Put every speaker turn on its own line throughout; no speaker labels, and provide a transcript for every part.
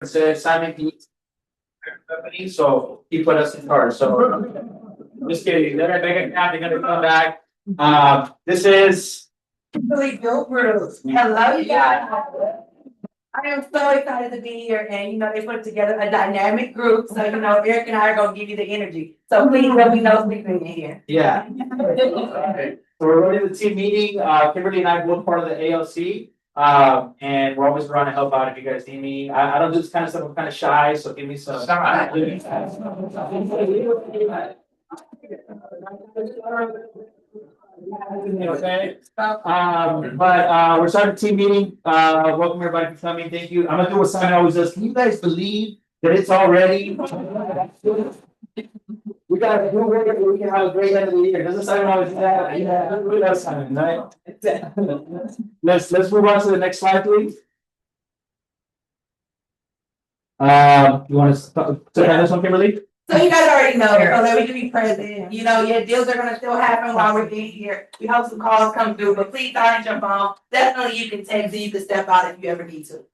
said Simon can company, so he put us in charge. So just kidding. They're gonna come back. This is
Kimberlee Bilbrew. Hello, you guys. I am so excited to be here, and they put together a dynamic group. So Erick and I are gonna give you the energy. So please let me know sleeping in here.
yeah. Okay. So we're running the team meeting. Kimberlee and I are both part of the ALC. And we're always around to help out if you guys need me. I don't do this kind of stuff. I'm kind of shy, so give me some. Okay. But we're starting a team meeting. Welcome everybody for coming. Thank you. I'm gonna do what Simon always does. Can you guys believe that it's already? We got a new record. We can have a great end of the year. Doesn't Simon always do that? Yeah, we love Simon, right? Let's move on to the next slide, please. You want to talk this one, Kimberlee?
So you guys already know, so that we can be present. Your deals are gonna still happen while we're being here. We hope some calls come through, but please don't jump on. Definitely you can text and you can step out if you ever need to.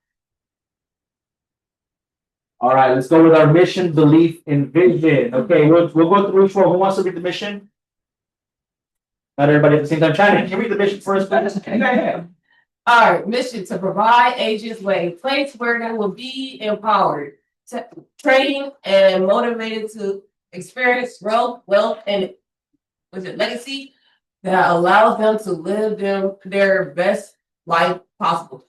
All right, let's go with our mission, belief, and vision. Okay, we'll go through each one. Who wants to read the mission? Not everybody at the same time. China, can you read the mission first, please?
Our mission to provide agents with a place where they will be empowered, trained, and motivated to experience growth, wealth, and legacy that allows them to live their best life possible.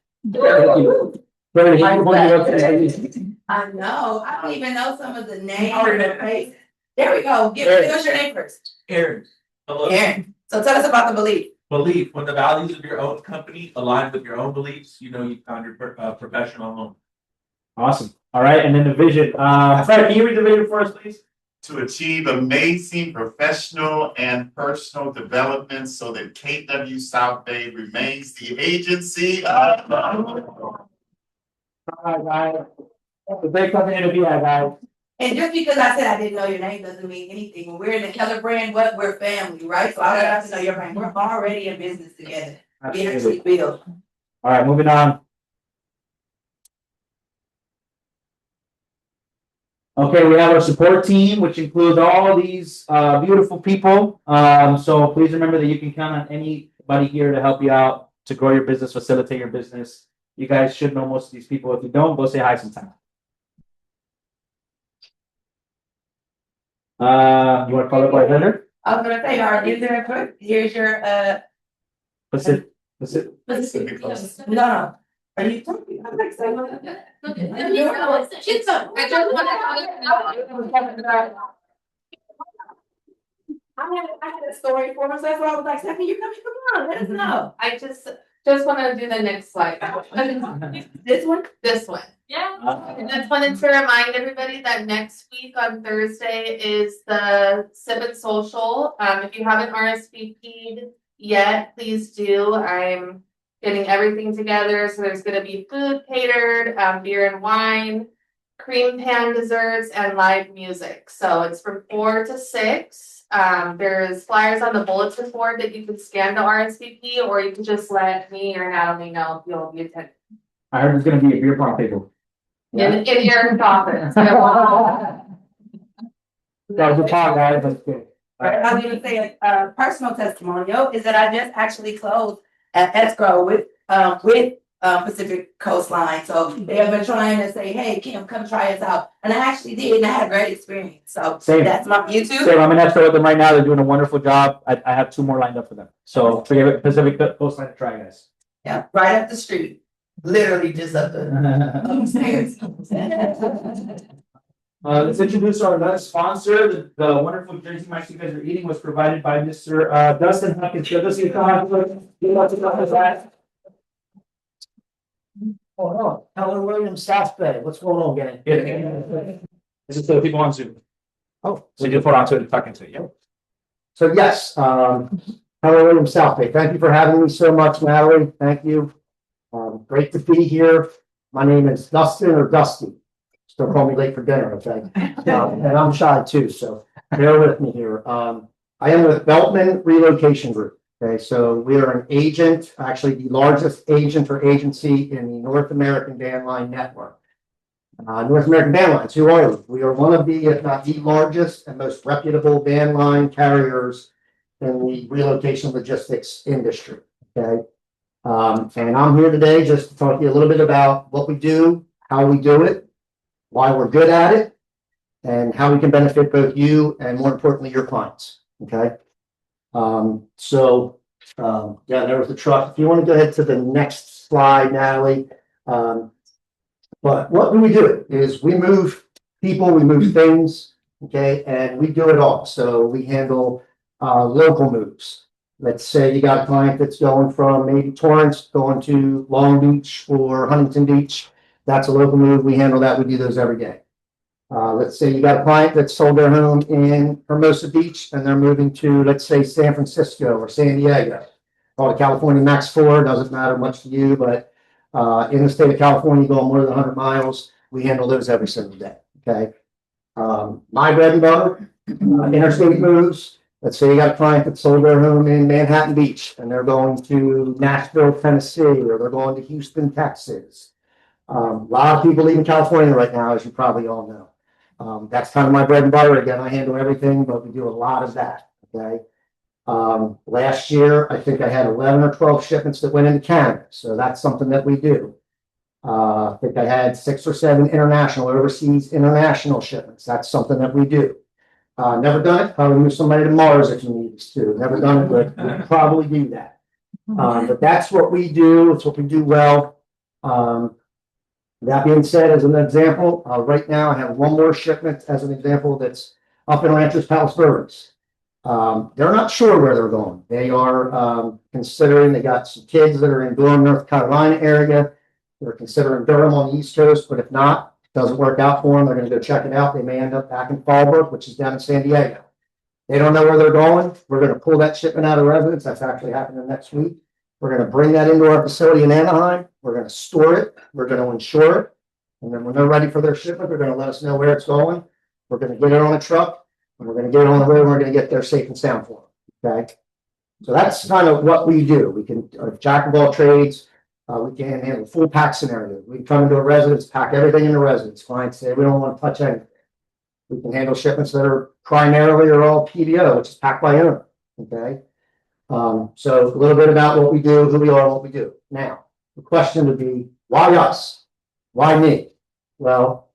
I know. I don't even know some of the names. There we go. Give us your name first.
Erick. Hello.
Erick. So tell us about the belief.
Belief. When the values of your own company align with your own beliefs, you found your professional home.
Awesome. All right, and then the vision. Fred, can you read the vision for us, please?
To achieve amazing professional and personal development so that KW South Bay remains the agency of.
All right, guys. The big company to be at, guys.
And just because I said I didn't know your name doesn't mean anything. When we're in the Keller brand, we're family, right? So I don't have to know your brand. We're already in business together. We actually build.
All right, moving on. Okay, we have our support team, which includes all these beautiful people. So please remember that you can count on anybody here to help you out, to grow your business, facilitate your business. You guys should know most of these people. If you don't, go say hi sometime. You want to call up our vendor?
I was gonna say, our user input. Here's your
Pacific.
No. Are you talking? I'm like, say what? I had a story for us. That's why I was like, Stephanie, you coming? Come on, let us know.
I just want to do the next slide.
This one?
This one. Yeah. I just wanted to remind everybody that next week on Thursday is the Sip and Social. If you haven't RSVP'd yet, please do. I'm getting everything together. So there's going to be food catered, beer and wine, cream pan desserts, and live music. So it's from 4 to 6. There's flyers on the bulletin board that you can scan to RSVP, or you can just let me or Natalie know if you'll be attending.
I heard there's going to be a beer pong table.
In Erick's office.
That was a talk, guys. That's good.
I was going to say a personal testimonial is that I just actually closed at escrow with Pacific Coastline. So they have been trying to say, hey, Kim, come try us out. And I actually did, and I had a great experience. So that's my YouTube.
Same. I'm in escrow with them right now. They're doing a wonderful job. I have 2 more lined up for them. So forget it. Pacific Coastline to try, guys.
Yeah, right up the street. Literally just up the upstairs.
Let's introduce our last sponsor. The wonderful Jersey Mike's you guys are eating was provided by Mr. Dustin Huckins. Dustin, come on.
Oh, no. Keller Williams, South Bay. What's going on, gang?
This is the people on Zoom.
Oh,
So you just put onto it and tuck into it. Yep.
so yes, Keller Williams, South Bay. Thank you for having me so much, Natalie. Thank you. Great to be here. My name is Dustin or Dusty. Still call me late for dinner, okay? And I'm shy too, so bear with me here. I am with Beltman Relocation Group. Okay, so we are an agent, actually the largest agent or agency in the North American van line network. North American Van Lines, who are we? We are one of the, if not the largest and most reputable van line carriers in the relocation logistics industry, okay? And I'm here today just to talk to you a little bit about what we do, how we do it, why we're good at it, and how we can benefit both you and, more importantly, your clients, okay? Yeah, there was the truck. If you want to go ahead to the next slide, Natalie. But what do? Is we move people, we move things, okay, and we do it all. So we handle local moves. Let's say you got a client that's going from maybe Torrance going to Long Beach or Huntington Beach. That's a local move. We handle that. We do those every day. Let's say you got a client that sold their home in Hermosa Beach and they're moving to, let's say, San Francisco or San Diego. All the California Max 4 doesn't matter much to you, but in the state of California, going more than 100 miles, we handle those every single day. Okay. My bread and butter, interstate moves. Let's say you got a client that sold their home in Manhattan Beach and they're going to Nashville, Tennessee, or they're going to Houston, Texas. A lot of people leaving California right now, as you probably all know. That's kind of my bread and butter. Again, I handle everything, but we do a lot of that. Okay. Last year, I think I had 11 or 12 shipments that went into Canada. So that's something that we do. I think I had 6 or 7 overseas international shipments. That's something that we do. Never done it. Probably move somebody to Mars if you need us to. Never done it, but we'll probably do that. But that's what we do. It's what we do well. That being said, as an example, right now I have one more shipment as an example that's up in Ranchers Palos Verdes. They're not sure where they're going. They are considering, they got some kids that are in Durham, North Carolina area. They're considering Durham on the East Coast, but if not, it doesn't work out for them. They're going to go check it out. They may end up back in Fallbrook, which is down in San Diego. They don't know where they're going. We're going to pull that shipment out of residence. That's actually happening next week. We're going to bring that into our facility in Anaheim. We're going to store it. We're going to insure it. And then when they're ready for their shipment, they're going to let us know where it's going. We're going to get it on a truck. And we're going to get it on the road. And we're going to get there safe and sound for them. Okay. So that's kind of what we do. We can jack of all trades. We can handle full pack scenarios. We come into a residence, pack everything in the residence. Clients say we don't want to touch anything. We can handle shipments that are primarily or all PBO, which is packed by owner. Okay. So a little bit about what we do, who we are, what we do. Now, the question would be, why us? Why me? Well,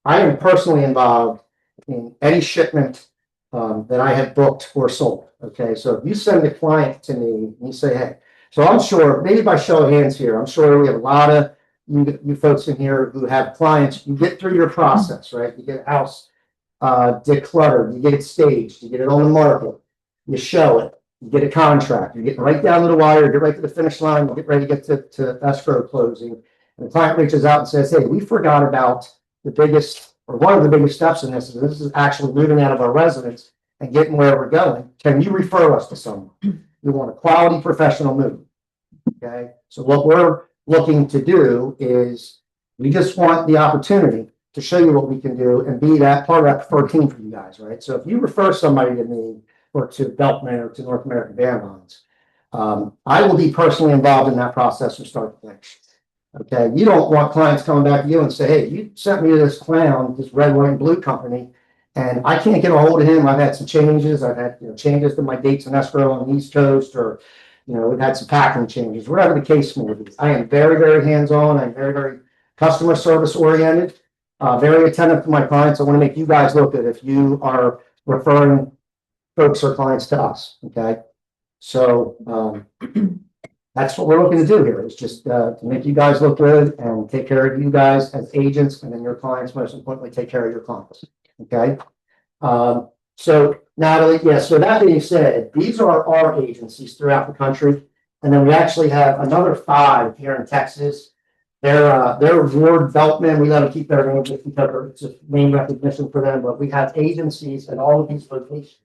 I am personally involved in any shipment that I have booked or sold. Okay, so if you send a client to me and you say, hey, so I'm sure, maybe by show of hands here, I'm sure we have a lot of you folks in here who have clients. You get through your process, right? You get a house decluttered, you get it staged, you get it on the market, you show it, you get a contract, you're getting right down to the wire, get right to the finish line, you get ready to get to escrow closing. And the client reaches out and says, hey, we forgot about the biggest, or one of the biggest steps in this, and this is actually moving out of our residence and getting where we're going. Can you refer us to someone? We want a quality professional move. Okay. So what we're looking to do is we just want the opportunity to show you what we can do and be that part of that preferred team for you guys, right? So if you refer somebody to me or to Beltman or to North American Van Lines, I will be personally involved in that process from start to finish. Okay, you don't want clients coming back to you and say, hey, you sent me to this clown, this red, white, and blue company, and I can't get a hold of him. I've had some changes. I've had changes to my dates in escrow on the East Coast, or we've had some packing changes, whatever the case may be. I am very, very hands-on. I'm very, very customer service oriented, very attentive to my clients. I want to make you guys look good if you are referring folks or clients to us. Okay, so that's what we're looking to do here, is just to make you guys look good and take care of you guys as agents, and then your clients, most importantly, take care of your clients. Okay. So Natalie, yeah, so that being said, these are our agencies throughout the country. And then we actually have another 5 here in Texas. They're Ward Beltman. We let them keep their name just because it's a name recognition for them, but we have agencies at all of these locations.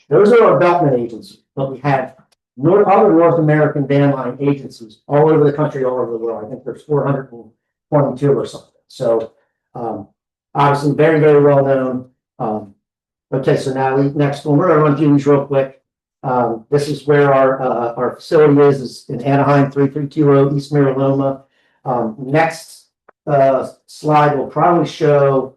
Those are our Beltman agencies, but we have other North American van line agencies all over the country, all over the world. I think there's 422 or something. So obviously very, very well known. Okay, so now next one, we're going to run through these real quick. This is where our facility is in Anaheim, 3320 East Mira Loma. Next slide will probably show,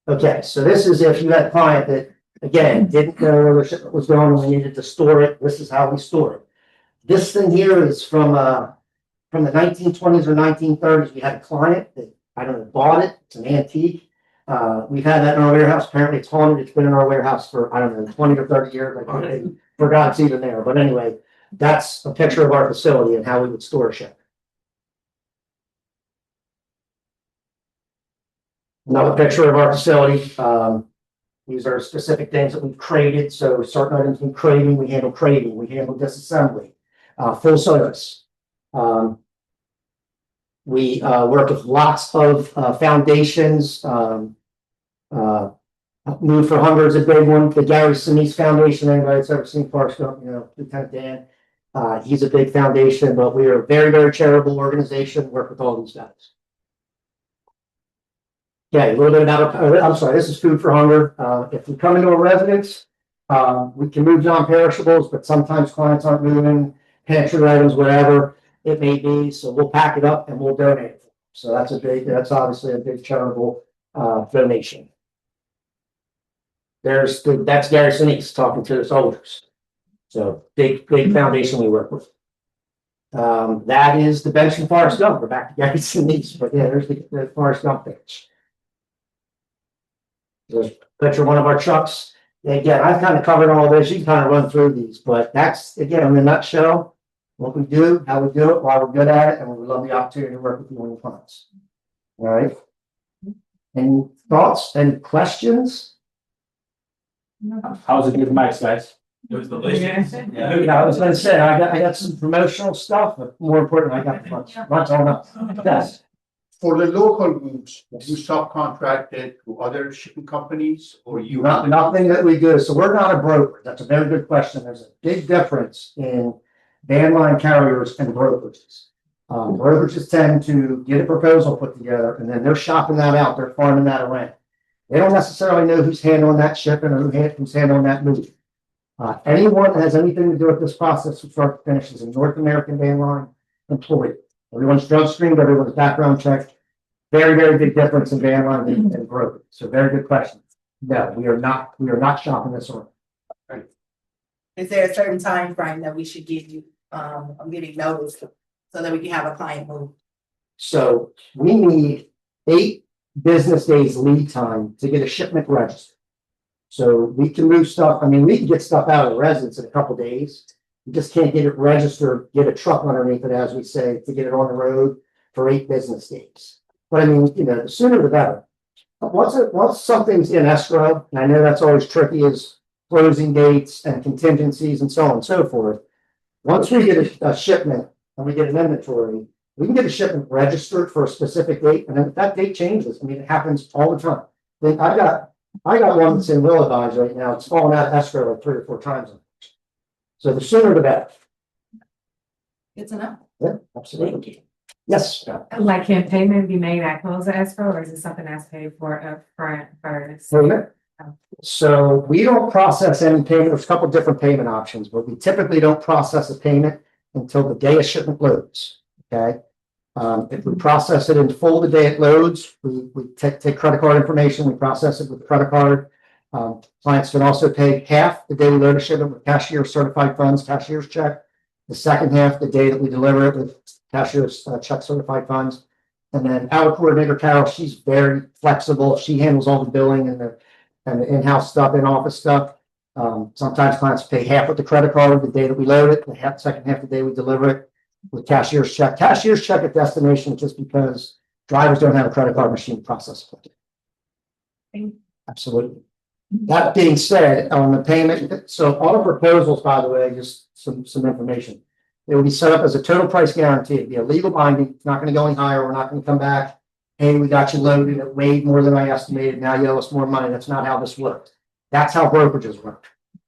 okay, so this is if you had a client that, again, didn't know where the shipment was going, we needed to store it, this is how we store it. This thing here is from the 1920s or 1930s. We had a client that, I don't know, bought it, it's an antique. We've had that in our warehouse, apparently it's haunted, it's been in our warehouse for, I don't know, 20 or 30 years, I forgot it's even there, but anyway, that's a picture of our facility and how we would store ship. Another picture of our facility. These are specific things that we've created. So certain items in crating, we handle crating, we handle disassembly, full service. We work with lots of foundations. Move for Hunger is a big one. The Gary Sinise Foundation, anybody that's ever seen Parks, Lieutenant Dan, he's a big foundation, but we are a very, very charitable organization, work with all these guys. Yeah, a little bit about, I'm sorry, this is Food for Hunger. If we come into a residence, we can move non-perishables, but sometimes clients aren't moving pantry items, whatever it may be. So we'll pack it up and we'll donate it. So that's obviously a big charitable donation. That's Gary Sinise talking to the soldiers. So big foundation we work with. That is the bench from Forrest Gump. We're back to Gary Sinise, but yeah, there's the Forrest Gump bench. There's a picture of one of our trucks. Again, I've kind of covered all this. You can kind of run through these, but that's, again, in a nutshell, what we do, how we do it, why we're good at it, and we would love the opportunity to work with you and your clients. All right. Any thoughts and questions?
How's it with mics, guys?
It was delicious.
Yeah, I was going to say, I got some promotional stuff, but more importantly, I got the lunch all up. Yes.
For the local goods, do you subcontract it to other shipping companies or you?
Nothing that we do. So we're not a broker. That's a very good question. There's a big difference in van line carriers and brokerages. Brokerages tend to get a proposal put together and then they're shopping that out. They're farming that around. They don't necessarily know who's handling that shipping or who's handling that move. Anyone that has anything to do with this process from start to finish is a North American van line employee. Everyone's drug screened, everyone's background checked. Very, very big difference in van line and brokerage. So very good question. No, we are not shopping this around.
Right. Is there a certain time frame that we should give you a meeting notice so that we can have a client move?
So we need 8 business days lead time to get a shipment registered. So we can move stuff. I mean, we can get stuff out of the residence in a couple days. You just can't get it registered, get a truck underneath it, as we say, to get it on the road for 8 business days. But I mean, the sooner the better. Once something's in escrow, and I know that's always tricky, is closing dates and contingencies and so on and so forth. Once we get a shipment and we get an inventory, we can get a shipment registered for a specific date, and then if that date changes, I mean, it happens all the time. Then I got one that's in Willowbines right now. It's fallen out of escrow like 3 or 4 times. So the sooner the better.
Good to know.
Yeah, absolutely. Yes.
Like, can payment be made at close of escrow, or is it something that's paid for upfront first?
So we don't process any payment. There's a couple different payment options, but we typically don't process a payment until the day a shipment loads. Okay. If we process it in full the day it loads, we take credit card information, we process it with the credit card. Clients can also pay half the day we load a shipment with cashier certified funds, cashier's check. The second half, the day that we deliver it with cashier's check certified funds. And then our coordinator, Carol, she's very flexible. She handles all the billing and the in-house stuff, in-office stuff. Sometimes clients pay half with the credit card the day that we load it, the second half the day we deliver it with cashier's check. Cashier's check at destination just because drivers don't have a credit card machine to process it. Absolutely. That being said, on the payment, so all the proposals, by the way, just some information. It will be set up as a total price guarantee. It'll be a legal binding. It's not going to go any higher. We're not going to come back. Hey, we got you loaded. It weighed more than I estimated. Now you owe us more money. That's not how this works. That's how brokerages work.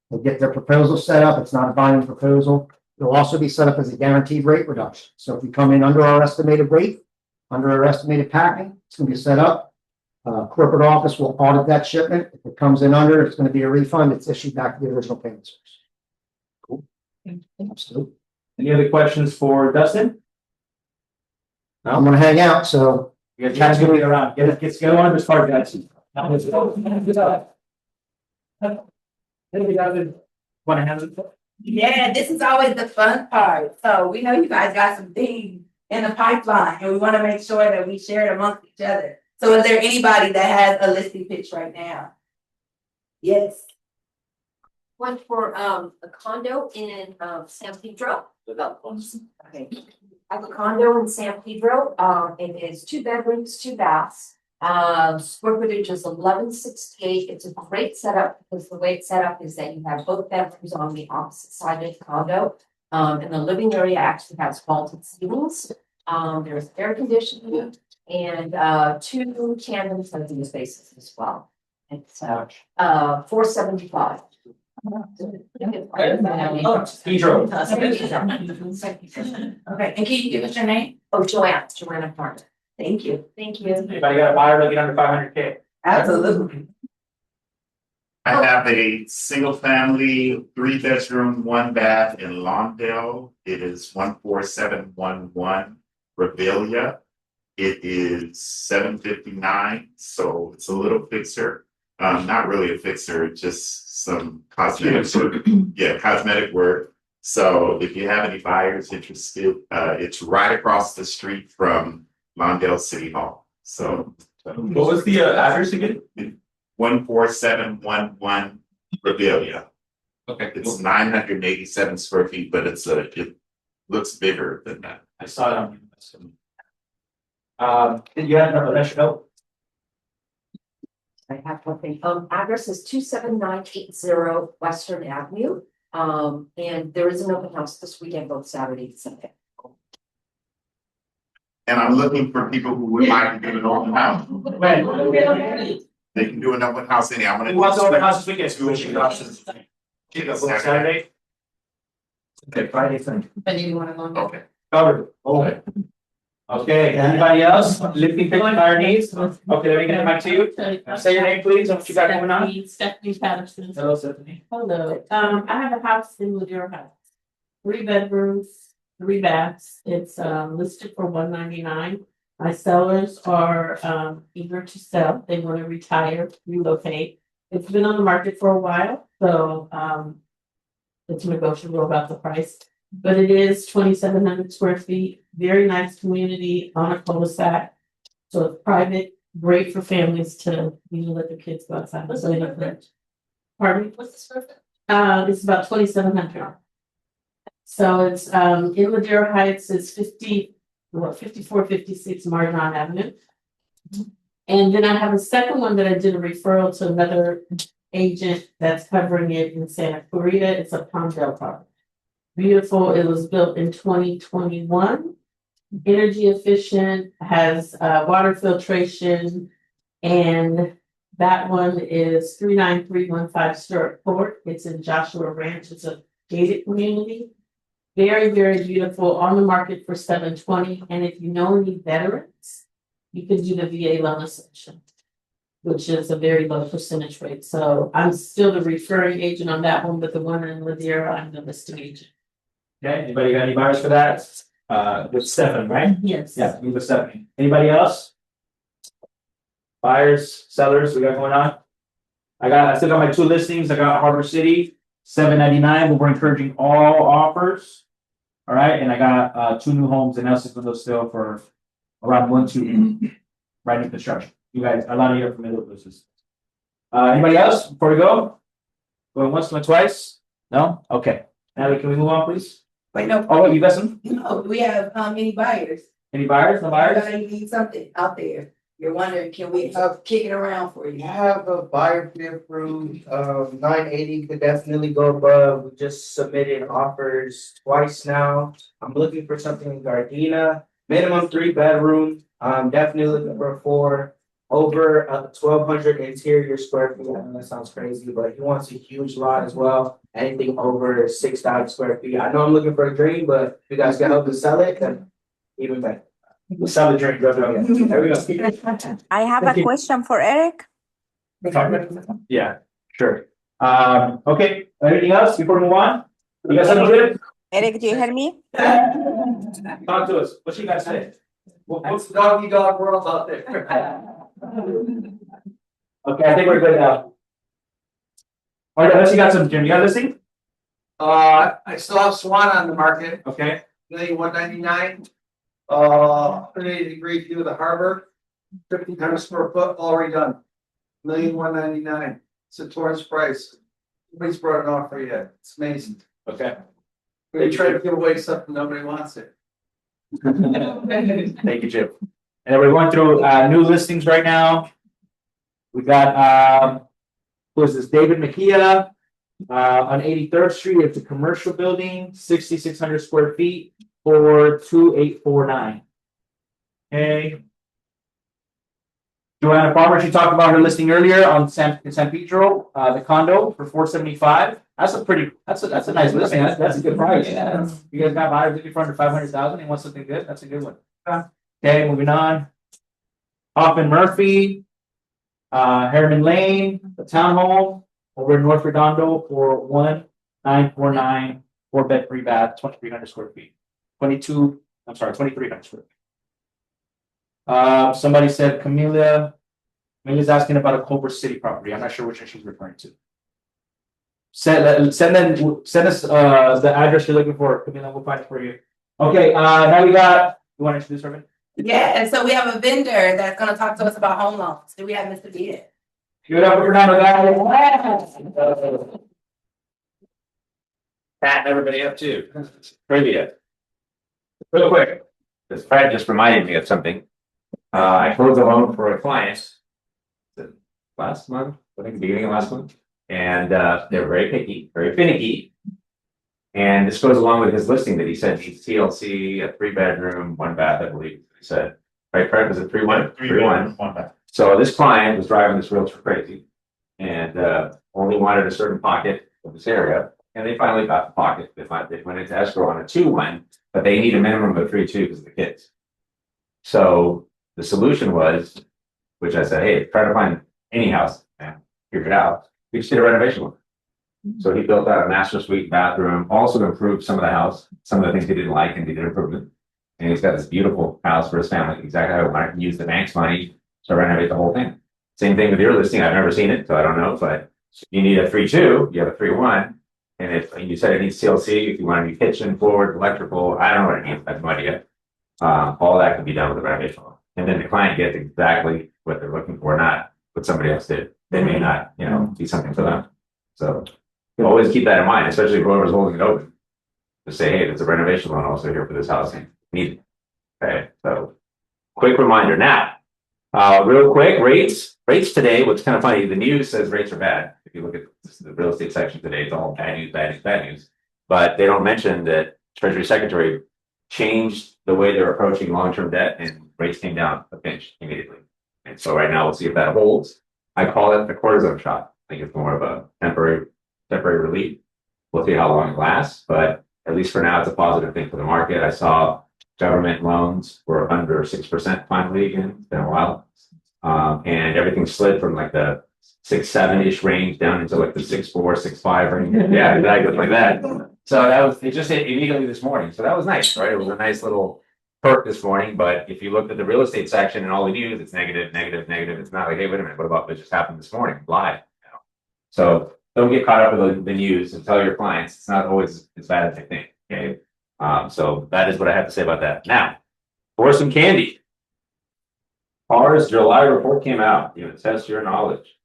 They'll get their proposal set up. It's not a binding proposal. It'll also be set up as a guaranteed rate reduction. So if we come in under our estimated rate, under our estimated packing, it's going to be set up. Corporate office will audit that shipment. If it comes in under, it's going to be a refund. It's issued back to the original payment source. Cool. Absolutely.
Any other questions for Dustin?
I'm going to hang out. So
You guys try to get it around. Get one of this part, guys. Want to have it?
Yeah, this is always the fun part. So we know you guys got some things in the pipeline and we want to make sure that we share it amongst each other. So is there anybody that has a listing pitch right now? Yes.
One for a condo in San Pedro. Okay. I have a condo in San Pedro. It is 2 bedrooms, 2 baths. Square footage is 1168. It's a great setup because the way it's set up is that you have both bedrooms on the opposite side of the condo. And the living area actually has vaulted ceilings. There's air conditioning and 2 tandem living spaces as well. It's 475.
Pedro.
Okay, and can you give us your name?
Oh, Joanna Parker.
Thank you.
Thank you.
Anybody got a buyer looking under 500K?
Absolutely.
I have a single family, 3 bedroom, 1 bath in Lawndale. It is 14711 Revelia. It is 759, so it's a little fixer. Not really a fixer, just some cosmetic work. Yeah, cosmetic work. So if you have any buyers interested, it's right across the street from Lawndale City Hall. So
What was the address again?
14711 Revelia.
Okay.
It's 987 square feet, but it looks bigger than that.
I saw it on. Did you have a note?
I have one thing. Address is 27980 Western Avenue. And there is an open house this weekend, both Saturday and Sunday.
And I'm looking for people who would like to do an open house. They can do an open house any. I'm gonna.
Who wants to open house this weekend? Saturday? Okay, Friday, Sunday.
Okay.
Covered. Okay. Okay, anybody else? Lifting picking our needs? Okay, let me get it back to you. Say your name, please, and what you got going on.
Stephanie Patterson.
Hello, Stephanie.
Hello, I have a house in Ladera Heights. 3 bedrooms, 3 baths. It's listed for $199. My sellers are eager to sell. They want to retire, relocate. It's been on the market for a while, so it's negotiable about the price. But it is 2,700 square feet, very nice community on a cul-de-sac. So it's private, great for families to, let their kids go outside.
What's the square footage?
Pardon?
What's the square foot?
It's about 2,700. So it's in Ladera Heights, it's 5456 Marjon Avenue. And then I have a second one that I did a referral to another agent that's covering it in Santa Clarita. It's a Palmdale property. Beautiful. It was built in 2021. Energy efficient, has water filtration, and that one is 39315 Stewart Court. It's in Joshua Ranch. It's a gated community. Very, very beautiful. On the market for $720. And if you know any veterans, you could do the VA loan assumption, which is a very low percentage rate. So I'm still the referring agent on that one, but the one in Ladera, I'm the listing agent.
Okay, anybody got any buyers for that? With Stephanie, right?
Yes.
Yeah, with Stephanie. Anybody else? Buyers, sellers, we got going on? I still got my 2 listings. I got Harbor City, $799, but we're encouraging all offers. All right, and I got 2 new homes in El Segundo still for around 1-2 right in construction. You guys, a lot of you are familiar with this. Anybody else before we go? Going once, going twice? No? Okay. Natalie, can we move on, please?
Wait, no.
Oh, you got some?
No, do we have any buyers?
Any buyers? No buyers?
Everybody needs something out there. You're wondering, can we kick it around for you?
I have a buyer pre-approved, 980 could definitely go above. We just submitted offers twice now. I'm looking for something in Gardena, minimum 3 bedroom. Definitely looking for 4 over 1,200 interior square feet. I know that sounds crazy, but he wants a huge lot as well. Anything over 6,000 square feet. I know I'm looking for a dream, but if you guys can help us sell it, then even better.
We'll sell the drink. There we go.
I have a question for Eric.
Yeah, sure. Okay, anything else before we move on? You guys sound good?
Eric, do you hear me?
Talk to us. What you guys say?
What's the doggy dog world out there?
Okay, I think we're good now. All right, unless you got some, Jim, you got this thing?
I still have Swan on the market,
Okay,
$1,199. 180-degree view of the harbor, 1,500 square foot, already done. $1,199. It's a Torrance price. Nobody's brought an offer yet. It's amazing.
okay.
They try to give away something, nobody wants it.
Thank you, Jim. And then we're going through new listings right now. We got who is this? David Mejia on 83rd Street. It's a commercial building, 6,600 square feet for 2,849. Okay. Joanna Farmer, she talked about her listing earlier on San Pedro, the condo for 475. That's a nice listing. That's a good price.
Yeah.
You guys got buyers looking for under 500,000. You want something good? That's a good one. Okay, moving on. Hoffman Murphy, Harriman Lane, the townhome over in North Redondo for 1,949, 4-bed, 3-bath, 2,300 square feet. 2,300 square feet. Somebody said Camille's asking about a Culver City property. I'm not sure which one she's referring to. Send us the address you're looking for, Camila. We'll find it for you. Okay, now you want to introduce her?
Yeah, and so we have a vendor that's gonna talk to us about home loans. Do we have Mr. Beaton?
Give it up for Fernando, guys.
Pat and everybody up too. Trivia. Real quick, this Fred just reminded me of something. I closed a loan for a client last month, I think the beginning of last month, and they're very picky, very finicky. And this goes along with his listing that he said he's TLC, a 3-bedroom, 1-bath, I believe he said. Right, Fred, was it 3-1? 3-1, 1-bath. So this client was driving this realtor crazy and only wanted a certain pocket of this area. And they finally got the pocket. They went into escrow on a 2-1, but they need a minimum of 3-2 because of the kids. So the solution was, which I said, hey, try to find any house and figure it out. We just did a renovation loan. So he built out a master suite bathroom, also improved some of the house, some of the things he didn't like, and he did improvement. And he's got this beautiful house for his family, exactly how I want to use the bank's money to renovate the whole thing. Same thing with your listing. I've never seen it, so I don't know, but you need a 3-2, you have a 3-1. And if you said it needs TLC, if you want to be kitchen, floor, electrical, I don't know what it needs, I have no idea. All that can be done with a renovation loan. And then the client gets exactly what they're looking for, not what somebody else did. They may not, be something for them. So always keep that in mind, especially if whoever's holding it open. Just say, hey, there's a renovation loan also here for this house. Need it. Okay, so quick reminder. Now, real quick, rates today, what's kind of funny, the news says rates are bad. If you look at the real estate section today, it's all bad news, bad news, bad news. But they don't mention that Treasury Secretary changed the way they're approaching long-term debt and rates came down a pinch immediately. And so right now we'll see if that holds. I call it the cortisone shot. I think it's more of a temporary relief. We'll see how long it lasts, but at least for now, it's a positive thing for the market. I saw government loans were under 6% finally again. It's been a while. And everything slid from like the 6-7-ish range down into like the 6-4, 6-5 range. Yeah, exactly like that. So it just hit immediately this morning. So that was nice, right? It was a nice little perk this morning. But if you looked at the real estate section and all the news, it's negative, negative, negative. It's not like, hey, wait a minute, what about what just happened this morning? Live. So don't get caught up with the news and tell your clients it's not always as bad as they think. Okay. So that is what I have to say about that. Now, for some candy. Ours July report came out. Test your knowledge.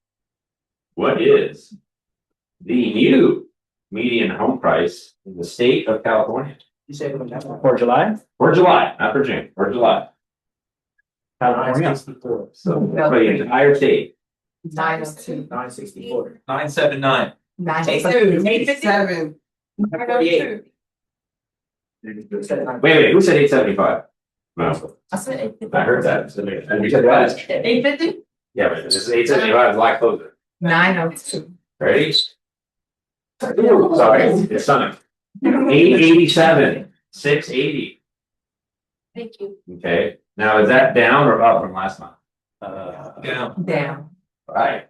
What is the new median home price in the state of California?
You say for July?
For July, not for June. For July.
California.
So for the entire state.
902.
964.
979.
987.
48.
Wait, who said 875? No,
I said
I heard that. And you said what?
850.
Yeah, but this is 875 is a lot closer.
902.
Ready? Ooh, sorry, it's stunning. 887, 680.
Thank you.
Okay, now is that down or up from last month?
Down.
Down.
All right.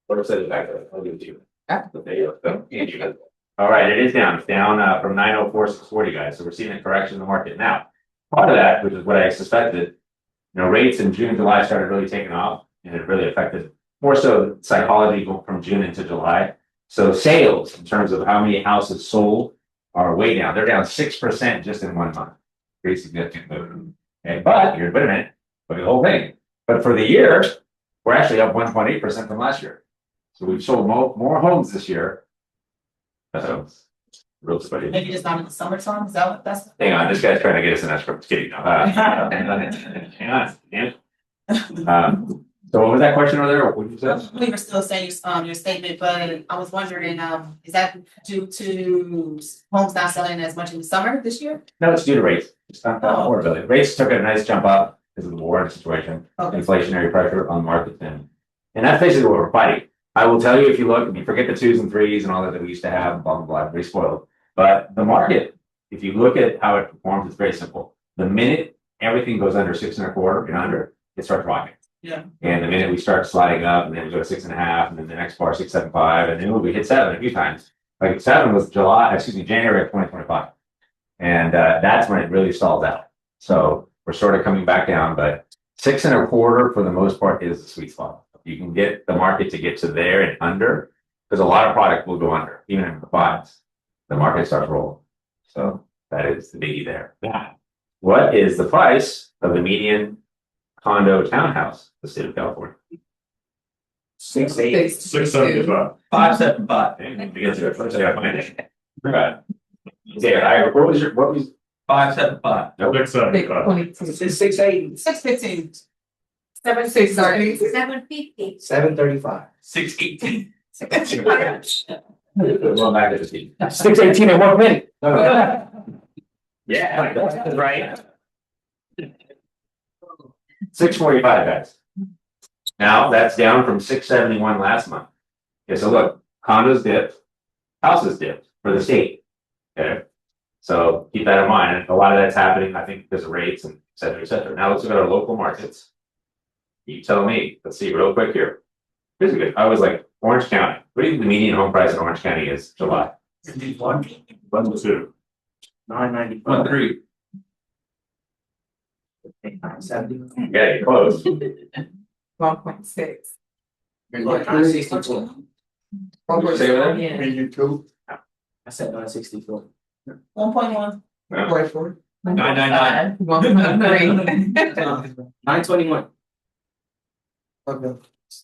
What said it back there? I'll give it to you. There you go. All right, it is down. It's down from 904, 640, guys. So we're seeing a correction in the market now. part of that, which is what I suspected, rates in June, July started really taking off, and it really affected more so psychology from June into July. So sales in terms of how many houses sold are way down. They're down 6% just in 1 month. Pretty significant move. Okay, but wait a minute, look at the whole thing. But for the year, we're actually up 1.8% from last year. So we've sold more homes this year. So real funny.
Maybe just not in the summertime, is that what that's?
Hang on, this guy's trying to get us an escrow. Just kidding. Hang on, damn. So what was that question over there? What did you say?
We were still saying, your statement, but I was wondering, is that due to homes not selling as much in the summer this year?
No, it's due to rates. It's not affordability. Rates took a nice jump up because of the war situation,
Okay.
inflationary pressure on the market, and that's basically what we're fighting. I will tell you, if you look, if you forget the 2s and 3s and all that we used to have, blah blah blah, very spoiled. But the market, if you look at how it performs, it's very simple. The minute everything goes under 6.25 and under, it starts rocking.
Yeah.
And the minute we start sliding up, and then we go to 6.5, and then the next bar 6.75, and then we hit 7 a few times. Like 7 was January of 2025, and that's when it really stalls out. So we're sort of coming back down, but 6.25 for the most part is the sweet spot. You can get the market to get to there and under, because a lot of product will go under, even in the 5s. The market starts rolling. So that is the biggie there. Now, what is the price of the median condo townhouse in the state of California?
675.
575.
Because you're first, I gotta find it. Right. Okay, what was
575.
nope.
675.
680,
6:15.
7:60.
750.
735.
618.
Going back to the team.
6:18 and 1 minute.
Yeah, that's right. 645, guys. Now that's down from 671 last month. Okay, so look, condos dipped, houses dipped for the state. Okay, so keep that in mind. A lot of that's happening, I think, because of rates and et cetera, et cetera. Now let's look at our local markets. You tell me. Let's see real quick here. Here's a good. I was like Orange County. What do you think the median home price in Orange County is July?
1.2.
995.
1.3.
970.
Yeah, you're close.
1.6.
964.
What'd you say with that?
Yeah.
Million two.
I said 964.
1.1.
999.
1.3.
921. Okay.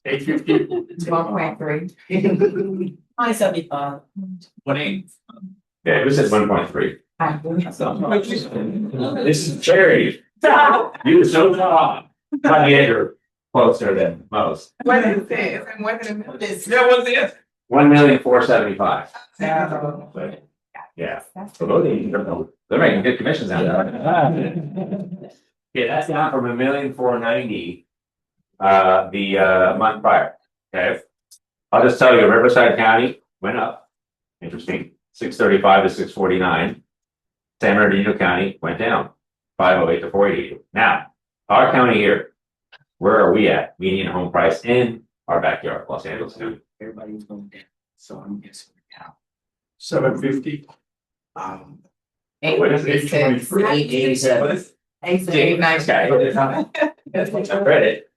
850.
1.3.
975.
1.8.
Yeah, it was at 1.3. This is charity. You're so wrong. My neighbor closer than most.
What is it? And what in the middle is?
Yeah, what's the answer?
1,475,000.
Yeah.
Yeah. So they're making good commissions out of that. Yeah, that's down from 1,490,000 the month prior. Okay. I'll just tell you, Riverside County went up. Interesting. 635 to 649. San Bernardino County went down. 508 to 488. Now, our county here, where are we at? Median home price in our backyard, Los Angeles County.
Everybody's going down. So I'm guessing we're down.
750.
What is it?
823.
887.
Nice guy. I read it.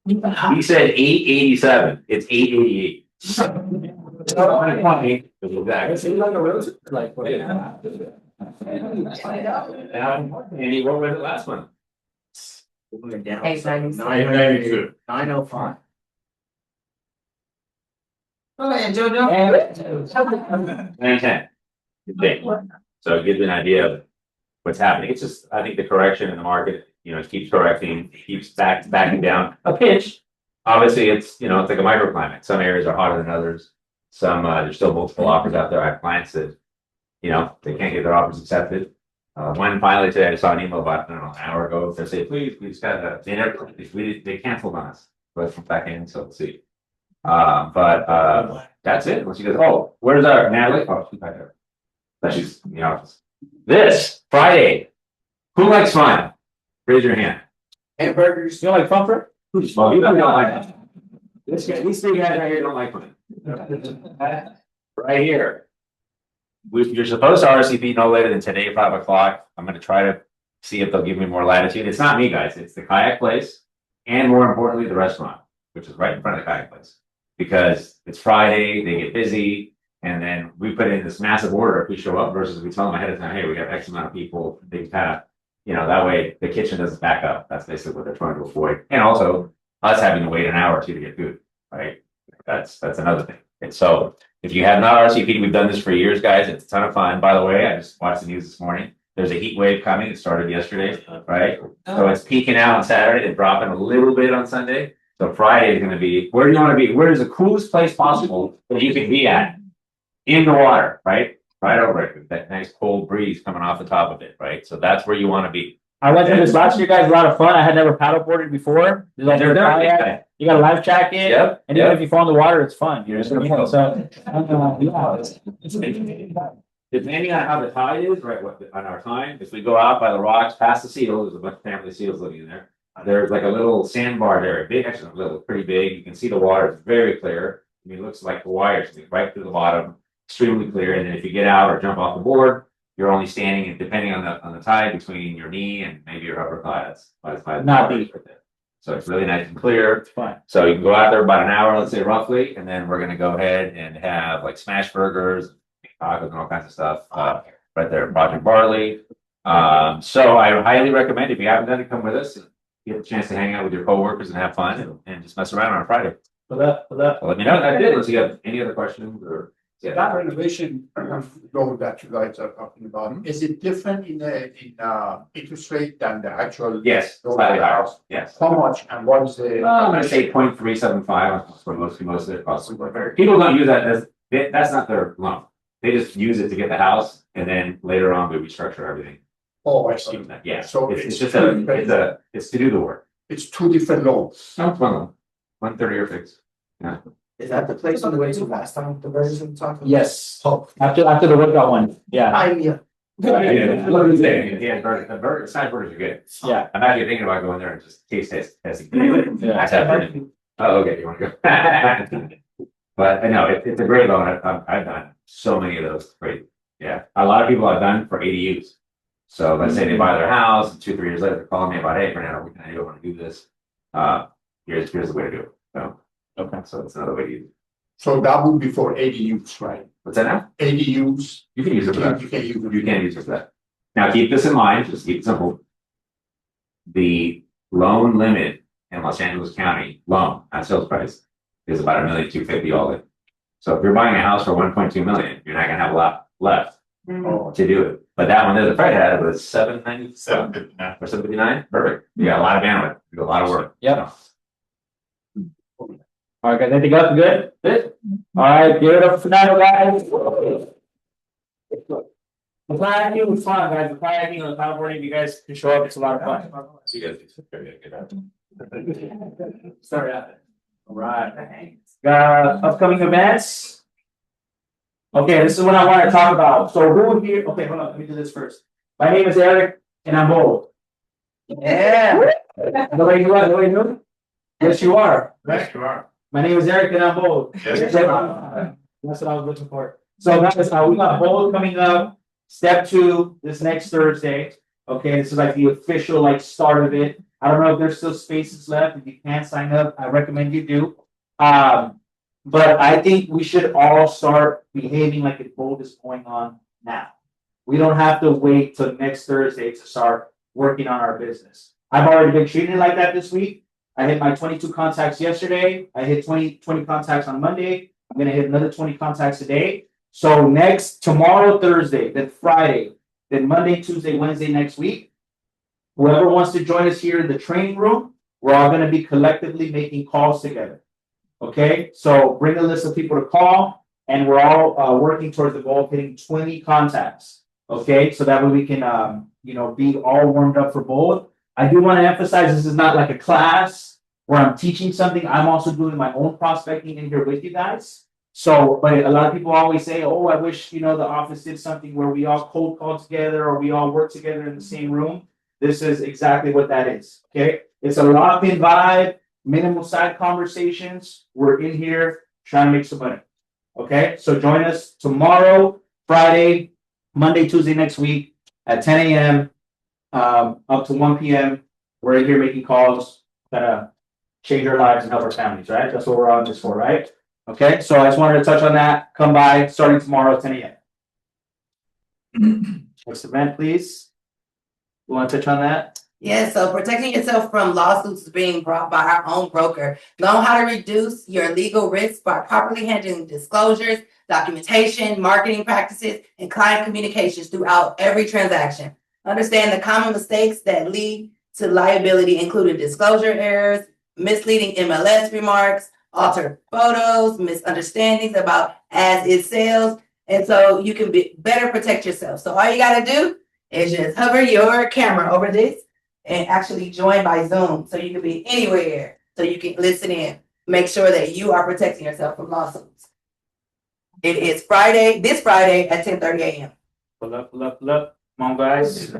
He said 887. It's 888. Exactly.
Like a realtor, like.
Andy, what was it last one?
We're down.
896.
992.
905.
Go ahead, Jojo.
910. Good thing. So it gives you an idea of what's happening. It's just, I think the correction in the market, it keeps correcting, keeps backing down a pinch. Obviously, it's it's like a microclimate. Some areas are hotter than others. Some there's still multiple offers out there. I have clients that they can't get their offers accepted. One finally today, I saw an email about an hour ago. They say, please, got they canceled on us. But from back in, so let's see. But that's it. Once she goes, oh, where's our Natalie? Oh, she's back there. But she's in the office. This Friday. Who likes fun? Raise your hand.
Hamburgers.
You don't like Fumper?
Well, you don't like fun. These 3 guys right here don't like fun. Right here. You're supposed to RSVP no later than today, 5 o'clock. I'm going to try to see if they'll give me more latitude. It's not me, guys. It's the kayak place, and more importantly, the restaurant, which is right in front of the kayak place. Because it's Friday, they get busy, and then we put in this massive order if we show up versus we tell them ahead of time, hey, we got X amount of people. They kind of, that way the kitchen doesn't back up. That's basically what they're trying to avoid. And also us having to wait an hour or two to get food, right? That's another thing. And so if you have not RSVP'd, we've done this for years, guys. It's a ton of fun. By the way, I just watched the news this morning. There's a heat wave coming. It started yesterday, right? So it's peaking out on Saturday and dropping a little bit on Sunday. So Friday is going to be, where do you want to be? Where is the coolest place possible that you can be at? In the water, right? Right over it with that nice cold breeze coming off the top of it, right? So that's where you want to be.
I went to this last year, guys. A lot of fun. I had never paddleboarded before. You got a life jacket.
Yep.
And even if you fall in the water, it's fun.
You're just going to
So,
depending on how the tide is, right? On our time, if we go out by the rocks, past the seals, there's a bunch of family seals living in there. There's like a little sandbar there, big, actually a little, pretty big. You can see the water; it's very clear. I mean, it looks like the wires right through the bottom, extremely clear. And then if you get out or jump off the board, you're only standing, and depending on the tide, between your knee and maybe your upper thigh. That's
not deep.
So it's really nice and clear.
It's fun.
So you can go out there about an hour, let's say roughly, and then we're gonna go ahead and have like smash burgers, tacos, and all kinds of stuff right there at Project Barley. So I highly recommend if you haven't done it, come with us. Get a chance to hang out with your coworkers and have fun and just mess around on a Friday.
For that.
Well, let me know. That's it. Unless you have any other questions or.
Yeah, that renovation loan that you guys are talking about, is it different in interest rate than the actual?
Yes,
loan
slightly higher.
house?
Yes.
How much and what is the?
I'm gonna say 0.375 for most of their costs. People don't use that as, that's not their loan. They just use it to get the house, and then later on we restructure everything.
Oh, I see.
Yeah,
So
it's just it's to do the work.
It's two different loans.
No, it's one loan, 130 or fixed. Yeah.
Is that the place on the way to last time, the version we talked about?
Yes.
Oh,
After the workout one. Yeah.
yeah.
The side burgers are good.
Yeah.
I'm actually thinking about going there and just testing.
Yeah.
Oh, okay, you want to go? But I know it's a great loan. I've done so many of those. Great. Yeah. A lot of people I've done for ADUs. So let's say they buy their house, and 2-3 years later, they're calling me about, hey, Fernando, I don't want to do this. Here's the way to do it. So, okay, so it's another way to use it.
So that would be for ADUs, right?
What's that now?
ADUs.
You can use it for that.
You can use it.
You can use it for that. Now, keep this in mind, just keep it simple. The loan limit in Los Angeles County loan at sales price is about $1,250,000 all in. So if you're buying a house for $1.2 million, you're not gonna have a lot left to do it. But that one there, the Fed had it was $797 or $759. Perfect. You got a lot of bandwidth. You got a lot of work.
Yep. All right, guys. Anything else? Good? Good? All right, give it up for Fernando, guys. The kayaking was fun, guys. The kayaking and the paddleboarding, if you guys can show up, it's a lot of fun.
So you guys do very good.
Sorry. All right. Upcoming events. Okay, this is what I want to talk about. So who here? Okay, hold on. Let me do this first. My name is Erick, and I'm old. Yeah. The way you are, the way you do? Yes, you are.
Yes, you are.
My name is Erick, and I'm bold.
Yes.
That's what I was looking for. So guys, we got bold coming up. Step 2 this next Thursday. Okay, this is like the official start of it. I don't know if there's still spaces left. If you can't sign up, I recommend you do. But I think we should all start behaving like if bold is going on now. We don't have to wait till next Thursday to start working on our business. I've already been treating it like that this week. I hit my 22 contacts yesterday. I hit 20 contacts on Monday. I'm going to hit another 20 contacts today. So tomorrow, Thursday, then Friday, then Monday, Tuesday, Wednesday next week, whoever wants to join us here in the training room, we're all going to be collectively making calls together. Okay, so bring a list of people to call, and we're all working towards the goal of hitting 20 contacts. Okay, so that way we can, be all warmed up for bold. I do want to emphasize this is not like a class where I'm teaching something. I'm also doing my own prospecting in here with you guys. So, but a lot of people always say, oh, I wish, the office did something where we all cold call together or we all work together in the same room. This is exactly what that is. Okay, it's a locked-in vibe. Minimal side conversations. We're in here trying to make some money. Okay, so join us tomorrow, Friday, Monday, Tuesday next week at 10 a.m. up to 1 p.m. We're here making calls that change our lives and help our families, right? That's what we're on this for, right? Okay, so I just wanted to touch on that. Come by starting tomorrow at 10 a.m. Next event, please. You want to touch on that?
Yeah, so protecting yourself from lawsuits being brought by our own broker. Know how to reduce your legal risk by properly handling disclosures, documentation, marketing practices, and client communications throughout every transaction. Understand the common mistakes that lead to liability, including disclosure errors, misleading MLS remarks, altered photos, misunderstandings about as is sales. And so you can better protect yourself. So all you got to do is just hover your camera over this and actually join by Zoom. So you can be anywhere. So you can listen in. Make sure that you are protecting yourself from lawsuits. It is this Friday at 10:30 a.m.
Pull up. Come on, guys.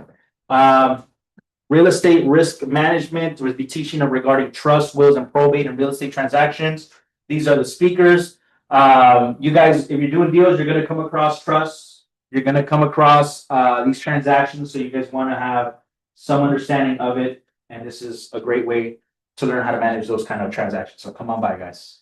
Real estate risk management. We'll be teaching them regarding trust, wills, and probate and real estate transactions. These are the speakers. You guys, if you're doing deals, you're going to come across trusts. You're going to come across these transactions. So you guys want to have some understanding of it. And this is a great way to learn how to manage those kind of transactions. So come on by, guys.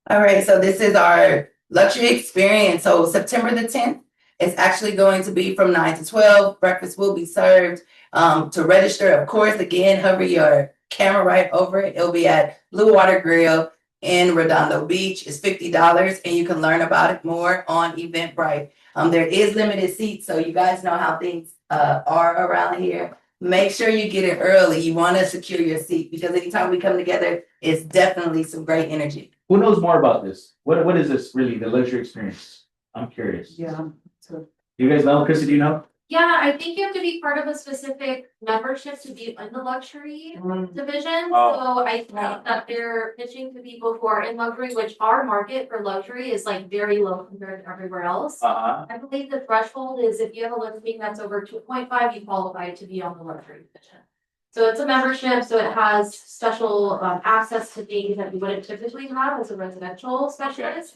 All right, so this is our luxury experience. So September the 10th is actually going to be from 9 to 12. Breakfast will be served. To register, of course, again, hover your camera right over it. It'll be at Blue Water Grill in Redondo Beach. It's $50, and you can learn about it more on Eventbrite. There is limited seats, so you guys know how things are around here. Make sure you get it early. You want to secure your seat because anytime we come together, it's definitely some great energy.
Who knows more about this? What is this really, the luxury experience? I'm curious.
Yeah.
You guys know? Chrissy, do you know?
Yeah, I think you have to be part of a specific membership to be in the luxury division.
Oh.
So I think that they're pitching to people who are in luxury, which our market for luxury is like very low compared to everywhere else. I believe the threshold is if you have a listing that's over 2.5, you qualify to be on the luxury division. So it's a membership, so it has special access to things that we wouldn't typically have as a residential specialist.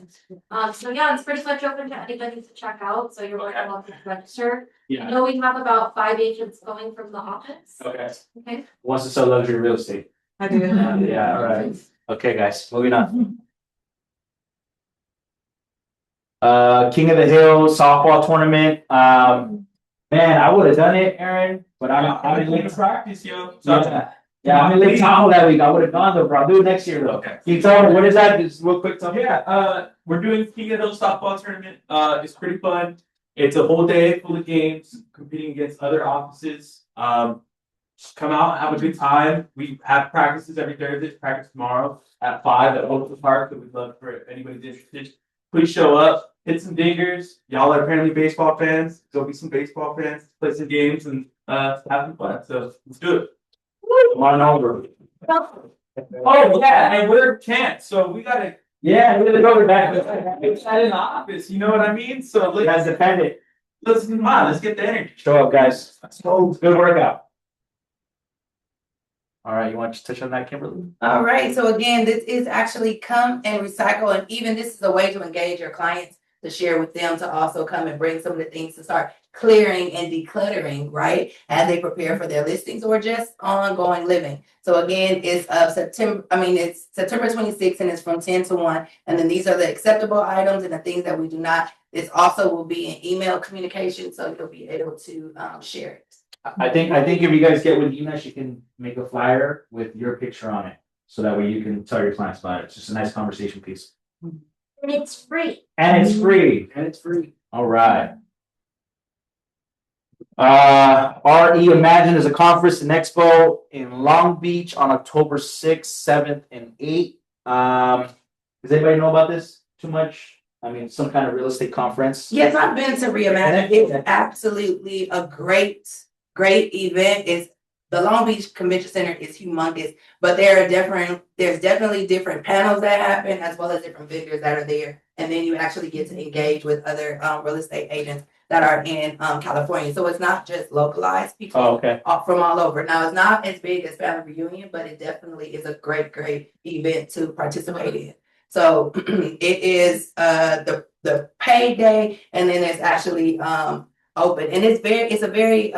So yeah, it's pretty much open to anybody to check out. So you're welcome to register.
Yeah.
I know we have about 5 agents going from the office.
Okay.
Okay.
Who wants to sell luxury real estate?
I do.
Yeah, all right. Okay, guys, moving on. King of the Hill softball tournament. Man, I would have done it, Aaron, but I'm in late
practice, yo.
Yeah, I'm in Lake Tahoe that week. I would have gone though, bro. I'll do it next year though.
Okay.
Can you tell me what is that? Just real quick, tell me.
Yeah, we're doing King of the Hill softball tournament. It's pretty fun. It's a whole day full of games, competing against other offices. Just come out, have a good time. We have practices every Thursday. Practice tomorrow at 5 at Oakland Park. That we'd love for if anybody's interested. Please show up. Hit some dingers. Y'all are apparently baseball fans. Go be some baseball fans. Play some games and have some fun. So let's do it.
Come on over.
Oh yeah, and we're can't. So we gotta.
Yeah, we're gonna go back.
It's not in the office. You know what I mean? So
Let's defend it.
let's come on. Let's get the energy.
Show up, guys. Good workout. All right, you want to touch on that, Kimberlee?
All right, so again, this is actually come and recycle, and even this is a way to engage your clients, to share with them, to also come and bring some of the things to start clearing and decluttering, right? As they prepare for their listings or just ongoing living. So again, it's September 26th and it's from 10 to 1. And then these are the acceptable items and the things that we do not. This also will be in email communication, so you'll be able to share it.
I think if you guys get with Ina, she can make a flyer with your picture on it. So that way you can tell your clients about it. It's just a nice conversation piece.
And it's free.
And it's free. All right. RE Imagine is a conference and expo in Long Beach on October 6th, 7th, and 8th. Does anybody know about this too much? I mean, some kind of real estate conference.
Yes, I've been to Reimagine. It's absolutely a great event. It's the Long Beach Convention Center is humongous, but there's definitely different panels that happen as well as different vendors that are there. And then you actually get to engage with other real estate agents that are in California. So it's not just localized people from all over. Now, it's not as big as Family Reunion, but it definitely is a great event to participate in. So it is the paid day, and then there's actually open, and it's a very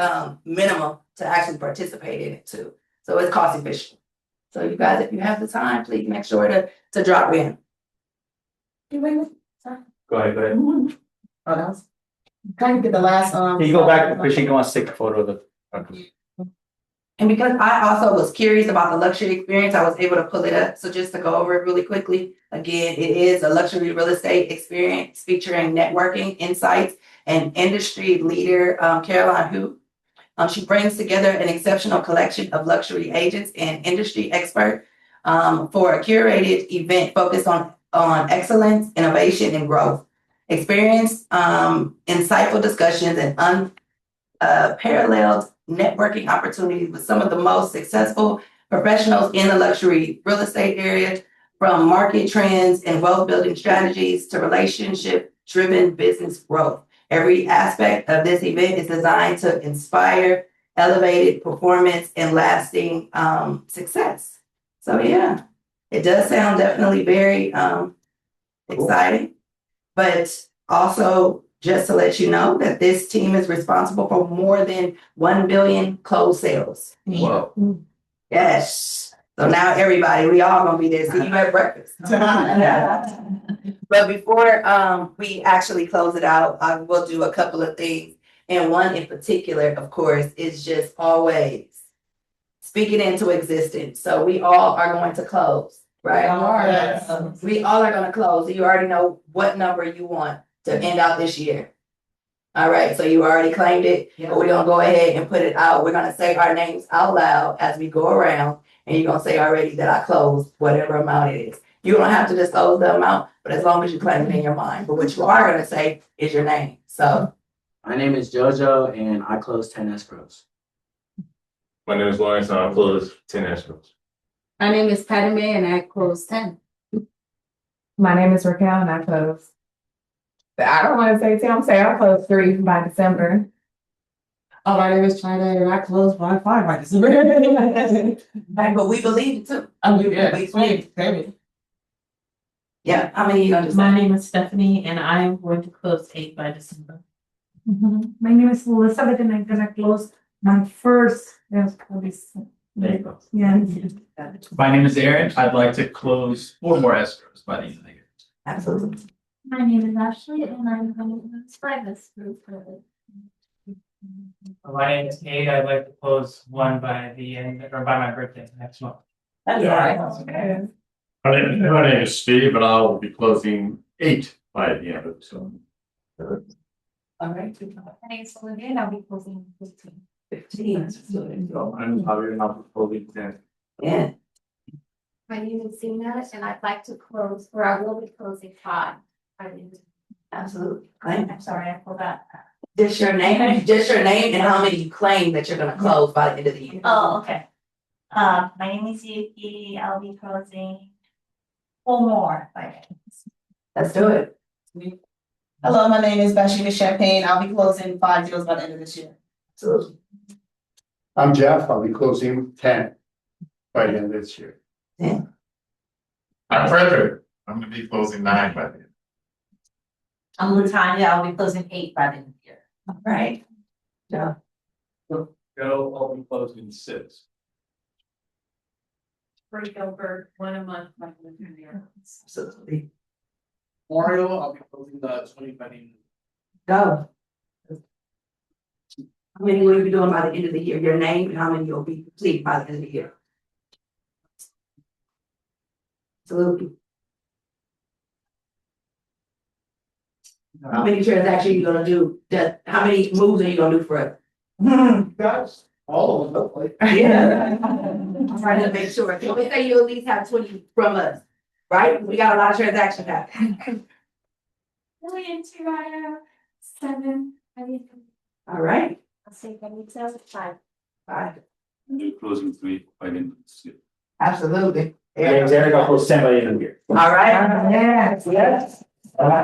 minimum to actually participate in it too. So it's cost efficient. So you guys, if you have the time, please make sure to drop in.
Go ahead.
Oh, that was. Can you get the last,
Can you go back, because she wants to take a photo of the.
And because I also was curious about the luxury experience, I was able to pull it up. So just to go over it really quickly, again, it is a luxury real estate experience featuring networking, insights, and industry leader, Caroline Hu. She brings together an exceptional collection of luxury agents and industry experts for a curated event focused on excellence, innovation, and growth. Experience, insightful discussions, and unparalleled networking opportunities with some of the most successful professionals in the luxury real estate area, from market trends and wealth building strategies to relationship driven business growth. Every aspect of this event is designed to inspire elevated performance and lasting success. So yeah, it does sound definitely very exciting, but also just to let you know that this team is responsible for more than 1 billion closed sales.
Whoa.
Yes. So now everybody, we all gonna be there. See you at breakfast. But before we actually close it out, I will do a couple of things. And one in particular, of course, is just always speaking into existence. So we all are going to close, right?
Yes.
We all are gonna close. You already know what number you want to end out this year. All right, so you already claimed it, but we're gonna go ahead and put it out. We're gonna say our names out loud as we go around, and you're gonna say already that I closed whatever amount it is. You don't have to disclose the amount, but as long as you claim it in your mind. But what you are gonna say is your name. So
My name is Jojo and I closed 10 escrows.
My name is Lawrence and I closed 10 escrows.
My name is Patty Mae and I closed 10.
My name is Raquel and I closed. I don't want to say 10, I'm saying I closed 3 by December.
Oh, my name is China and I closed by 5 by December.
right, but we believe it too.
Baby.
Yeah, how many you gonna
My
say?
name is Stephanie and I am going to close 8 by December.
My name is Elizabeth and I'm gonna close my first. Yes,
There you go.
yeah.
My name is Erick. I'd like to close 4 more escrows by the end of the year.
Absolutely.
My name is Ashley and I'm going to close 5 escrows.
My name is Kate. I'd like to close 1 by the end or by my birthday next month.
That's all right.
Okay.
My name is Steve, and I will be closing 8 by the end of the summer.
All right.
My name is Olivia and I'll be closing 15.
15.
So I'm probably not closing 10.
Yeah.
My name is Zena and I'd like to close, or I will be closing 5.
Absolutely. Claim.
I'm sorry, I pulled that.
Just your name and how many you claim that you're gonna close by the end of the year.
Oh, okay. My name is Yuki. I'll be closing 4 more by
Let's do it.
Hello, my name is Baqy Champagne. I'll be closing 5 deals by the end of this year.
Absolutely.
I'm Jeff. I'll be closing 10 by the end of this year.
I'm Frederick. I'm gonna be closing 9 by the end.
I'm Latanya. I'll be closing 8 by the end of the year.
All right. Yeah.
Go, I'll be closing 6.
Break over 1 a month by the end of the year.
Absolutely.
Mario, I'll be closing the 20 by the end.
Go. How many will you be doing by the end of the year? Your name and how many you'll be complete by the end of the year? Absolutely. How many transactions you gonna do? How many moves are you gonna do for it?
Guys, all of them, hopefully.
Yeah. I'm trying to make sure. Can we say you at least have 20 from us, right? We got a lot of transactions happening.
Million, 7.
All right.
I'll say 5.
5.
I'm closing 3 by the end of this year.
Absolutely.
My name's Eric, I'll close 10 by the end of the year.
All right.
Yes.
Yes. I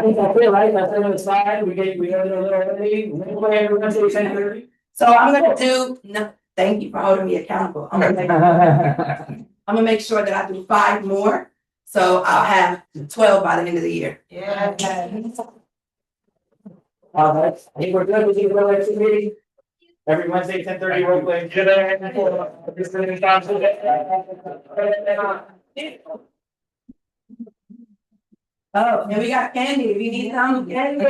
think that's it, right? That's it on the slide. We got a little early. Everyone say 10:30.
So I'm gonna do, no, thank you for holding me accountable. I'm gonna make sure that I do 5 more. So I'll have 12 by the end of the year.
Yeah.
I think we're good with the role play meeting. Every Wednesday, 10:30 role play.
Oh, and we got candy, if you need some candy.